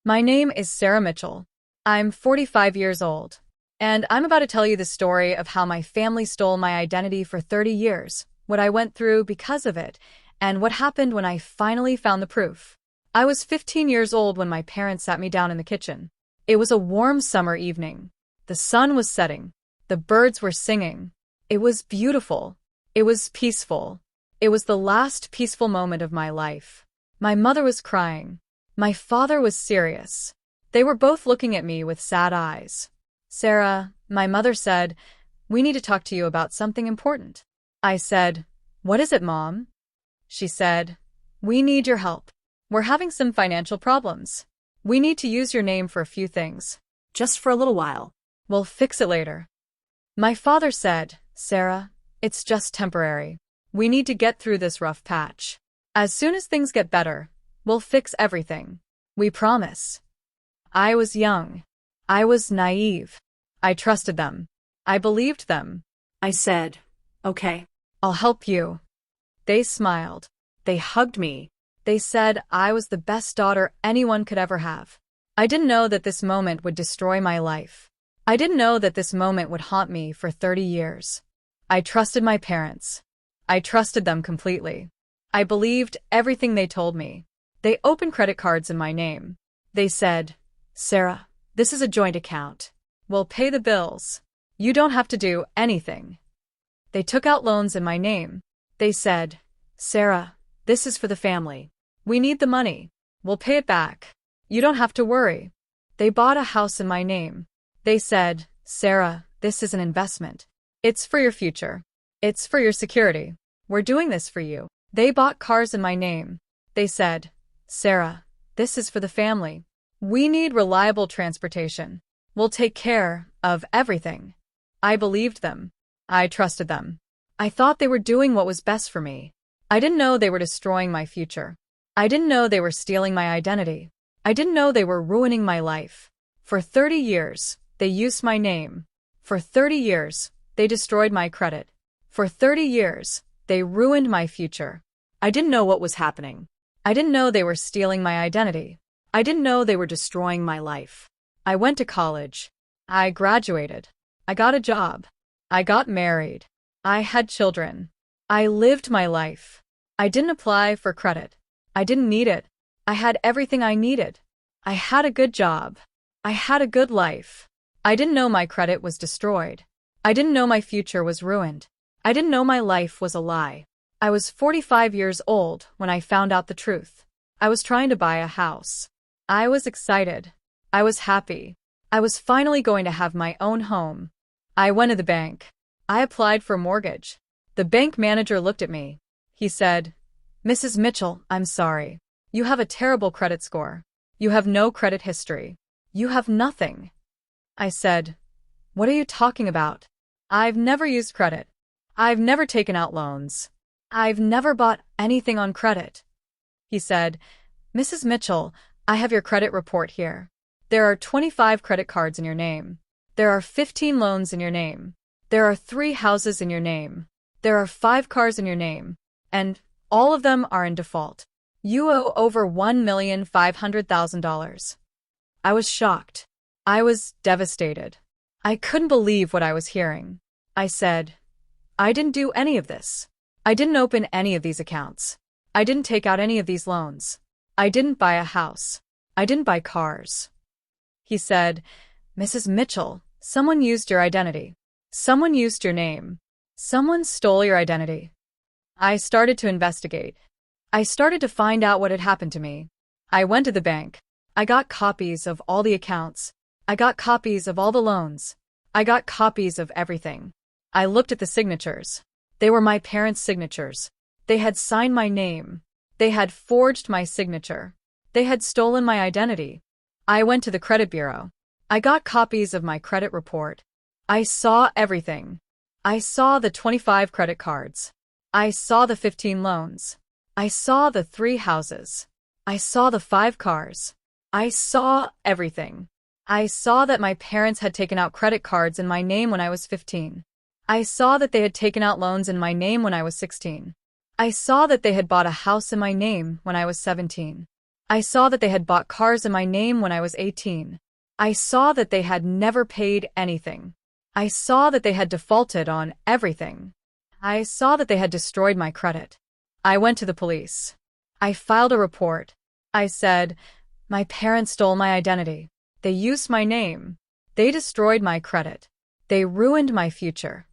My name is Sarah Mitchell. I'm 45 years old, and I'm about to tell you the story of how my family stole my identity for 30 years, what I went through because of it, and what happened when I finally found the proof. I was 15 years old when my parents sat me down in the kitchen. It was a warm summer evening. The sun was setting. The birds were singing. It was beautiful. It was peaceful. It was the last peaceful moment of my life. My mother was crying. My father was serious. They were both looking at me with sad eyes. "Sarah," my mother said, "we need to talk to you about something important." I said, "What is it, Mom?" She said, "We need your help. We're having some financial problems. We need to use your name for a few things. Just for a little while. We'll fix it later." My father said, "Sarah, it's just temporary. We need to get through this rough patch. As soon as things get better, we'll fix everything. We promise." I was young. I was naive. I trusted them. I believed them. I said, "Okay." "I'll help you." They smiled. They hugged me. They said I was the best daughter anyone could ever have. I didn't know that this moment would destroy my life. I didn't know that this moment would haunt me for 30 years. I trusted my parents. I trusted them completely. I believed everything they told me. They opened credit cards in my name. They said, "Sarah, this is a joint account. We'll pay the bills. You don't have to do anything." They took out loans in my name. They said, "Sarah, this is for the family. We need the money. We'll pay it back. You don't have to worry." They bought a house in my name. They said, "Sarah, this is an investment. It's for your future. It's for your security. We're doing this for you." They bought cars in my name. They said, "Sarah, this is for the family. We need reliable transportation. We'll take care of everything." I believed them. I trusted them. I thought they were doing what was best for me. I didn't know they were destroying my future. I didn't know they were stealing my identity. I didn't know they were ruining my life. For 30 years, they used my name. For 30 years, they destroyed my credit. For 30 years, they ruined my future. I didn't know what was happening. I didn't know they were stealing my identity. I didn't know they were destroying my life. I went to college. I graduated. I got a job. I got married. I had children. I lived my life. I didn't apply for credit. I didn't need it. I had everything I needed. I had a good job. I had a good life. I didn't know my credit was destroyed. I didn't know my future was ruined. I didn't know my life was a lie. I was 45 years old when I found out the truth. I was trying to buy a house. I was excited. I was happy. I was finally going to have my own home. I went to the bank. I applied for a mortgage. The bank manager looked at me. He said, "Mrs. Mitchell, I'm sorry. You have a terrible credit score. You have no credit history. You have nothing." I said, "What are you talking about? I've never used credit. I've never taken out loans. I've never bought anything on credit." He said, "Mrs. Mitchell, I have your credit report here. There are 25 credit cards in your name. There are 15 loans in your name. There are 3 houses in your name. There are 5 cars in your name. And all of them are in default. You owe over $1,500,000. I was shocked. I was devastated. I couldn't believe what I was hearing. I said, "I didn't do any of this. I didn't open any of these accounts. I didn't take out any of these loans. I didn't buy a house. I didn't buy cars." He said, "Mrs. Mitchell, someone used your identity. Someone used your name. Someone stole your identity." I started to investigate. I started to find out what had happened to me. I went to the bank. I got copies of all the accounts. I got copies of all the loans. I got copies of everything. I looked at the signatures. They were my parents' signatures. They had signed my name. They had forged my signature. They had stolen my identity. I went to the credit bureau. I got copies of my credit report. I saw everything. I saw the 25 credit cards. I saw the 15 loans. I saw the 3 houses. I saw the 5 cars. I saw everything. I saw that my parents had taken out credit cards in my name when I was 15. I saw that they had taken out loans in my name when I was 16. I saw that they had bought a house in my name when I was 17. I saw that they had bought cars in my name when I was 18. I saw that they had never paid anything. I saw that they had defaulted on everything. I saw that they had destroyed my credit. I went to the police. I filed a report. I said, my parents stole my identity. They used my name. They destroyed my credit. They ruined my future.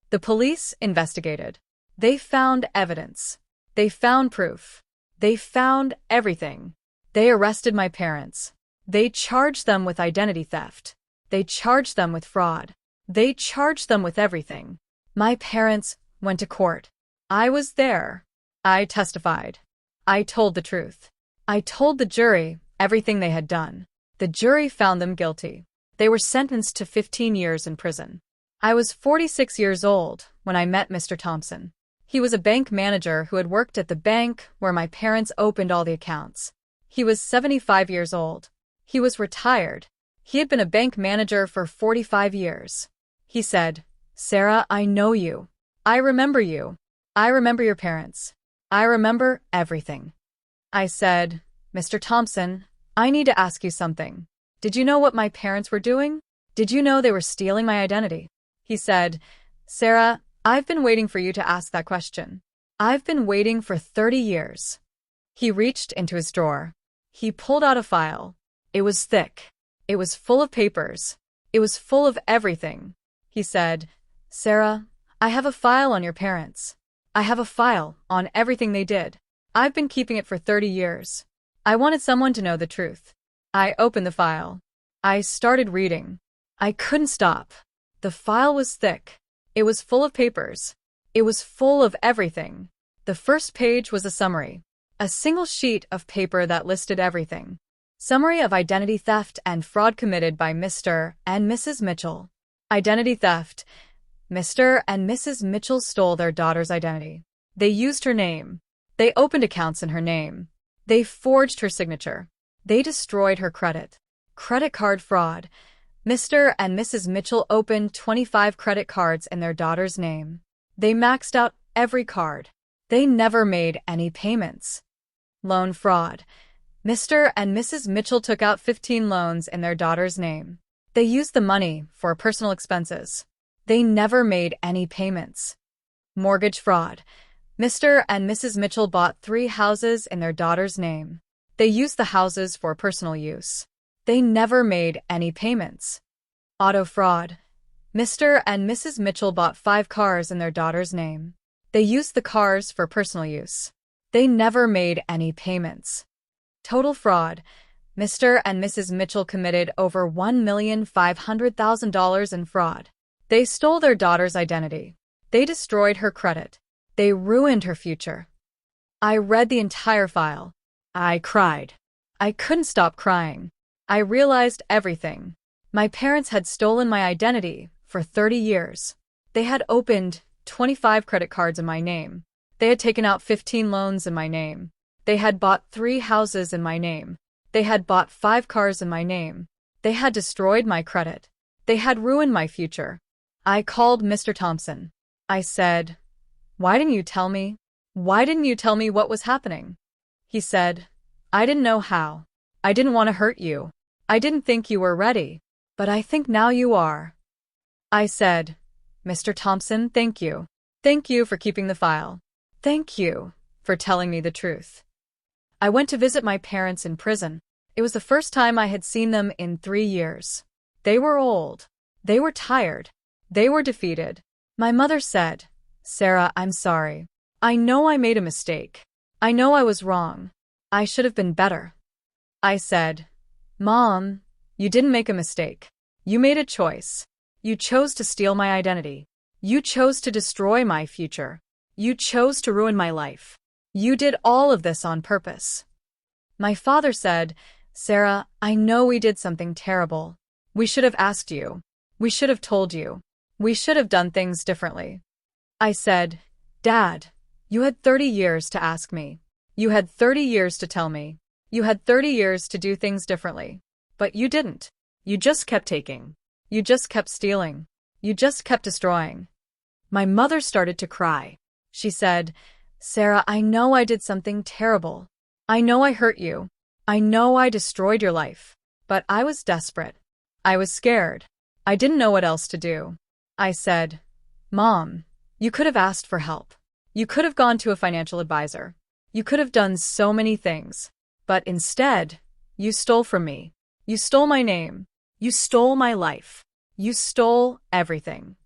The police investigated. They found evidence. They found proof. They found everything. They arrested my parents. They charged them with identity theft. They charged them with fraud. They charged them with everything. My parents went to court. I was there. I testified. I told the truth. I told the jury everything they had done. The jury found them guilty. They were sentenced to 15 years in prison. I was 46 years old when I met Mr. Thompson. He was a bank manager who had worked at the bank where my parents opened all the accounts. He was 75 years old. He was retired. He had been a bank manager for 45 years. He said, Sarah, I know you. I remember you. I remember your parents. I remember everything. I said, Mr. Thompson, I need to ask you something. Did you know what my parents were doing? Did you know they were stealing my identity? He said, Sarah, I've been waiting for you to ask that question. I've been waiting for 30 years. He reached into his drawer. He pulled out a file. It was thick. It was full of papers. It was full of everything. He said, Sarah, I have a file on your parents. I have a file on everything they did. I've been keeping it for 30 years. I wanted someone to know the truth. I opened the file. I started reading. I couldn't stop. The file was thick. It was full of papers. It was full of everything. The first page was a summary. A single sheet of paper that listed everything. Summary of identity theft and fraud committed by Mr. and Mrs. Mitchell. Identity theft. Mr. and Mrs. Mitchell stole their daughter's identity. They used her name. They opened accounts in her name. They forged her signature. They destroyed her credit. Credit card fraud. Mr. and Mrs. Mitchell opened 25 credit cards in their daughter's name. They maxed out every card. They never made any payments. Loan fraud. Mr. and Mrs. Mitchell took out 15 loans in their daughter's name. They used the money for personal expenses. They never made any payments. Mortgage fraud. Mr. and Mrs. Mitchell bought 3 houses in their daughter's name. They used the houses for personal use. They never made any payments. Auto fraud. Mr. and Mrs. Mitchell bought 5 cars in their daughter's name. They used the cars for personal use. They never made any payments. Total fraud. Mr. and Mrs. Mitchell committed over $1,500,000 in fraud. They stole their daughter's identity. They destroyed her credit. They ruined her future. I read the entire file. I cried. I couldn't stop crying. I realized everything. My parents had stolen my identity for 30 years. They had opened 25 credit cards in my name. They had taken out 15 loans in my name. They had bought 3 houses in my name. They had bought 5 cars in my name. They had destroyed my credit. They had ruined my future. I called Mr. Thompson. I said, "Why didn't you tell me? Why didn't you tell me what was happening?" He said, "I didn't know how. I didn't want to hurt you. I didn't think you were ready, but I think now you are." I said, "Mr. Thompson, thank you. Thank you for keeping the file. Thank you for telling me the truth." I went to visit my parents in prison. It was the first time I had seen them in 3 years. They were old. They were tired. They were defeated. My mother said, "Sarah, I'm sorry. I know I made a mistake. I know I was wrong. I should have been better." I said, "Mom, you didn't make a mistake. You made a choice. You chose to steal my identity. You chose to destroy my future. You chose to ruin my life. You did all of this on purpose." My father said, "Sarah, I know we did something terrible. We should have asked you. We should have told you. We should have done things differently." I said, "Dad, you had 30 years to ask me. You had 30 years to tell me. You had 30 years to do things differently. But you didn't. You just kept taking. You just kept stealing. You just kept destroying." My mother started to cry. She said, "Sarah, I know I did something terrible. I know I hurt you. I know I destroyed your life, but I was desperate. I was scared. I didn't know what else to do. I said, Mom, you could have asked for help. You could have gone to a financial advisor. You could have done so many things. But instead, you stole from me. You stole my name. You stole my life. You stole everything.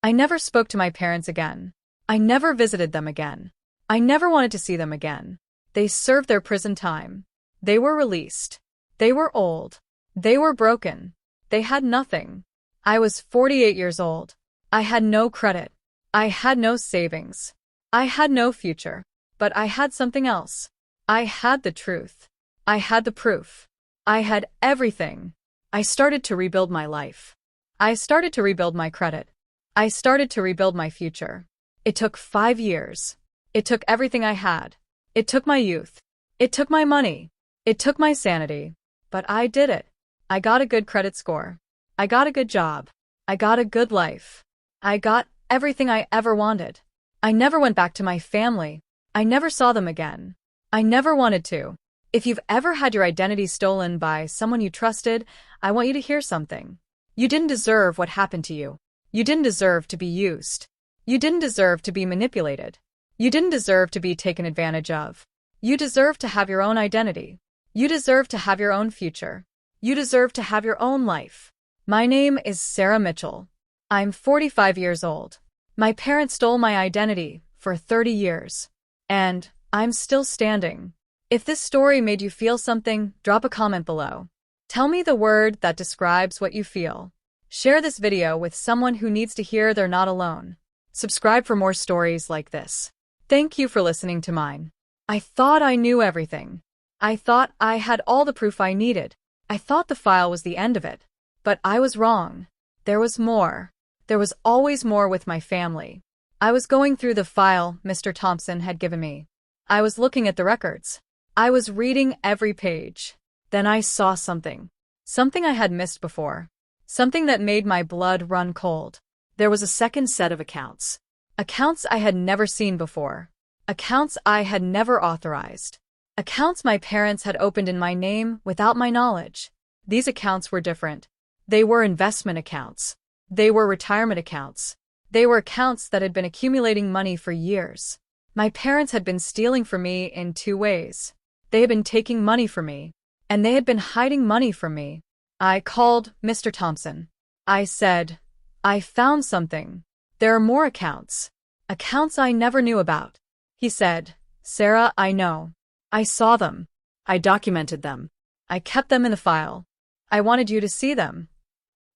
I never spoke to my parents again. I never visited them again. I never wanted to see them again. They served their prison time. They were released. They were old. They were broken. They had nothing. I was 48 years old. I had no credit. I had no savings. I had no future. But I had something else. I had the truth. I had the proof. I had everything. I started to rebuild my life. I started to rebuild my credit. I started to rebuild my future. It took 5 years. It took everything I had. It took my youth. It took my money. It took my sanity. But I did it. I got a good credit score. I got a good job. I got a good life. I got everything I ever wanted. I never went back to my family. I never saw them again. I never wanted to. If you've ever had your identity stolen by someone you trusted, I want you to hear something. You didn't deserve what happened to you. You didn't deserve to be used. You didn't deserve to be manipulated. You didn't deserve to be taken advantage of. You deserve to have your own identity. You deserve to have your own future. You deserve to have your own life. My name is Sarah Mitchell. I'm 45 years old. My parents stole my identity for 30 years. And I'm still standing. If this story made you feel something, drop a comment below. Tell me the word that describes what you feel. Share this video with someone who needs to hear they're not alone. Subscribe for more stories like this. Thank you for listening to mine. I thought I knew everything. I thought I had all the proof I needed. I thought the file was the end of it. But I was wrong. There was more. There was always more with my family. I was going through the file Mr. Thompson had given me. I was looking at the records. I was reading every page. Then I saw something. Something I had missed before. Something that made my blood run cold. There was a second set of accounts. Accounts I had never seen before. Accounts I had never authorized. Accounts my parents had opened in my name without my knowledge. These accounts were different. They were investment accounts. They were retirement accounts. They were accounts that had been accumulating money for years. My parents had been stealing from me in 2 ways. They had been taking money from me, and they had been hiding money from me. I called Mr. Thompson. I said, I found something. There are more accounts. Accounts I never knew about. He said, Sarah, I know. I saw them. I documented them. I kept them in the file. I wanted you to see them.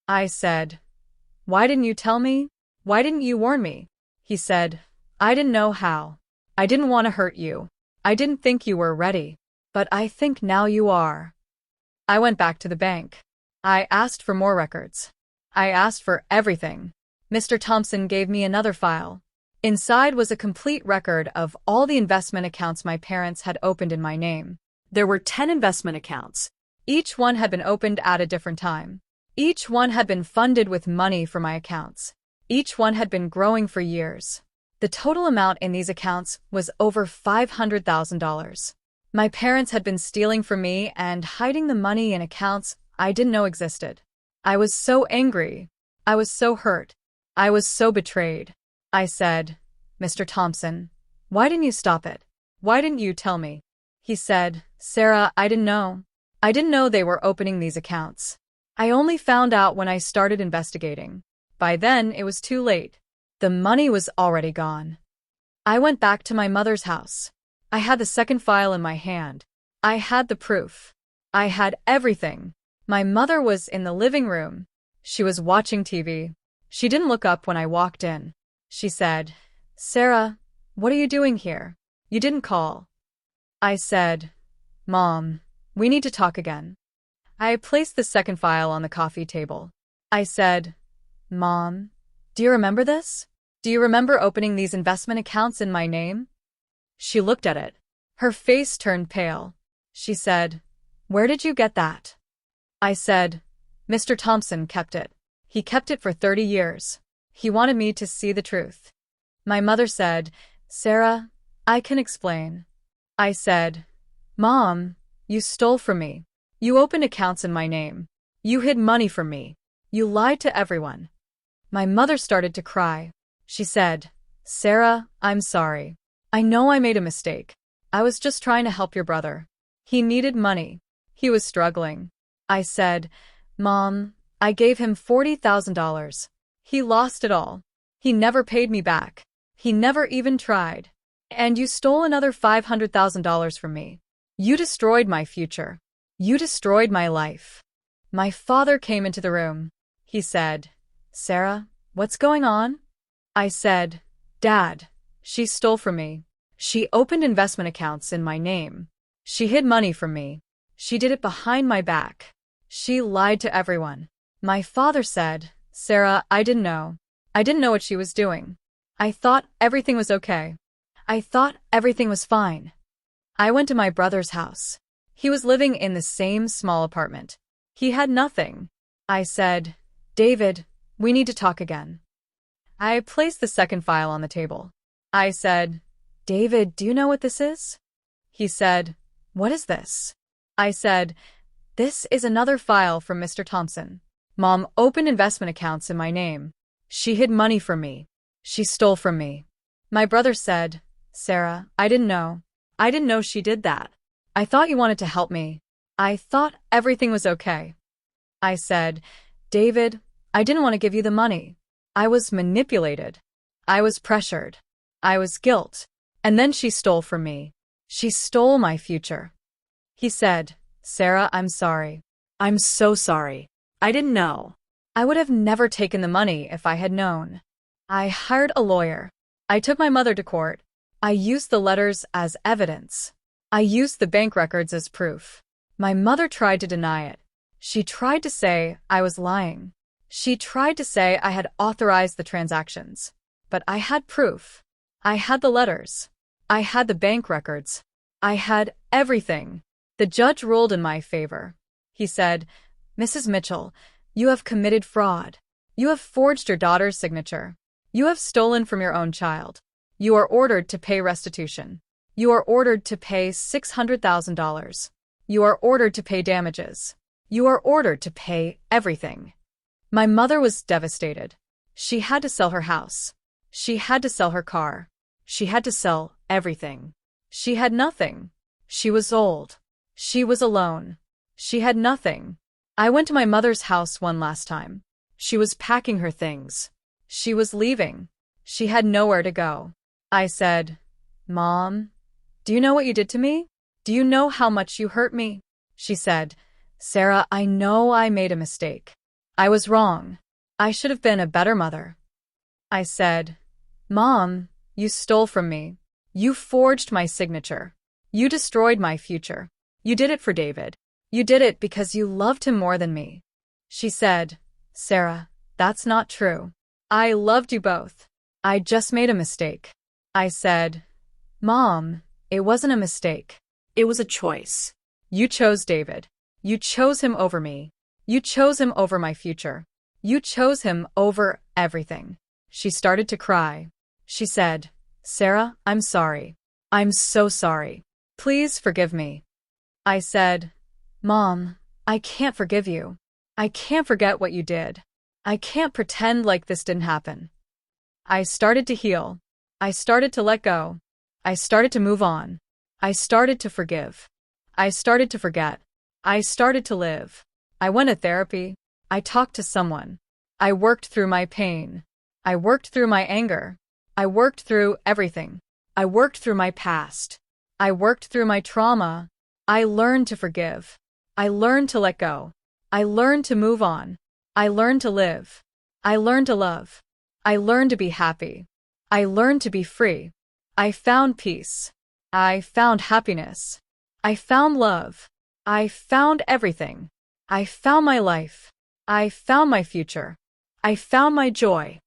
I said, why didn't you tell me? Why didn't you warn me? He said, I didn't know how. I didn't want to hurt you. I didn't think you were ready. But I think now you are. I went back to the bank. I asked for more records. I asked for everything. Mr. Thompson gave me another file. Inside was a complete record of all the investment accounts my parents had opened in my name. There were 10 investment accounts. Each one had been opened at a different time. Each one had been funded with money from my accounts. Each one had been growing for years. The total amount in these accounts was over $500,000. My parents had been stealing from me and hiding the money in accounts I didn't know existed. I was so angry. I was so hurt. I was so betrayed. I said, Mr. Thompson, why didn't you stop it? Why didn't you tell me? He said, Sarah, I didn't know. I didn't know they were opening these accounts. I only found out when I started investigating. By then, it was too late. The money was already gone. I went back to my mother's house. I had the second file in my hand. I had the proof. I had everything. My mother was in the living room. She was watching TV. She didn't look up when I walked in. She said, Sarah, what are you doing here? You didn't call. I said, Mom, we need to talk again. I placed the second file on the coffee table. I said, Mom, do you remember this? Do you remember opening these investment accounts in my name? She looked at it. Her face turned pale. She said, Where did you get that? I said, Mr. Thompson kept it. He kept it for 30 years. He wanted me to see the truth. My mother said, Sarah, I can explain. I said, Mom, You stole from me. You opened accounts in my name. You hid money from me. You lied to everyone. My mother started to cry. She said, Sarah, I'm sorry. I know I made a mistake. I was just trying to help your brother. He needed money. He was struggling. I said, Mom, I gave him $40,000. He lost it all. He never paid me back. He never even tried. And you stole another $500,000 from me. You destroyed my future. You destroyed my life. My father came into the room. He said, Sarah, what's going on? I said, Dad, she stole from me. She opened investment accounts in my name. She hid money from me. She did it behind my back. She lied to everyone. My father said, Sarah, I didn't know. I didn't know what she was doing. I thought everything was okay. I thought everything was fine. I went to my brother's house. He was living in the same small apartment. He had nothing. I said, David, we need to talk again. I placed the second file on the table. I said, David, do you know what this is? He said, What is this? I said, This is another file from Mr. Thompson. Mom opened investment accounts in my name. She hid money from me. She stole from me. My brother said, Sarah, I didn't know. I didn't know she did that. I thought you wanted to help me. I thought everything was okay. I said, David, I didn't want to give you the money. I was manipulated. I was pressured. I was guilt. And then she stole from me. She stole my future. He said, Sarah, I'm sorry. I'm so sorry. I didn't know. I would have never taken the money if I had known. I hired a lawyer. I took my mother to court. I used the letters as evidence. I used the bank records as proof. My mother tried to deny it. She tried to say I was lying. She tried to say I had authorized the transactions. But I had proof. I had the letters. I had the bank records. I had everything. The judge ruled in my favor. He said, Mrs. Mitchell, you have committed fraud. You have forged your daughter's signature. You have stolen from your own child. You are ordered to pay restitution. You are ordered to pay $600,000. You are ordered to pay damages. You are ordered to pay everything. My mother was devastated. She had to sell her house. She had to sell her car. She had to sell everything. She had nothing. She was old. She was alone. She had nothing. I went to my mother's house one last time. She was packing her things. She was leaving. She had nowhere to go. I said, Mom, do you know what you did to me? Do you know how much you hurt me? She said, Sarah, I know I made a mistake. I was wrong. I should have been a better mother. I said, Mom, you stole from me. You forged my signature. You destroyed my future. You did it for David. You did it because you loved him more than me. She said, Sarah, that's not true. I loved you both. I just made a mistake. I said, Mom, it wasn't a mistake. It was a choice. You chose David. You chose him over me. You chose him over my future. You chose him over everything. She started to cry. She said, Sarah, I'm sorry. I'm so sorry. Please forgive me. I said, Mom, I can't forgive you. I can't forget what you did. I can't pretend like this didn't happen. I started to heal. I started to let go. I started to move on. I started to forgive. I started to forget. I started to live. I went to therapy. I talked to someone. I worked through my pain. I worked through my anger. I worked through everything. I worked through my past. I worked through my trauma. I learned to forgive. I learned to let go. I learned to move on. I learned to live. I learned to love. I learned to be happy. I learned to be free. I found peace. I found happiness. I found love. I found everything. I found my life. I found my future. I found my joy.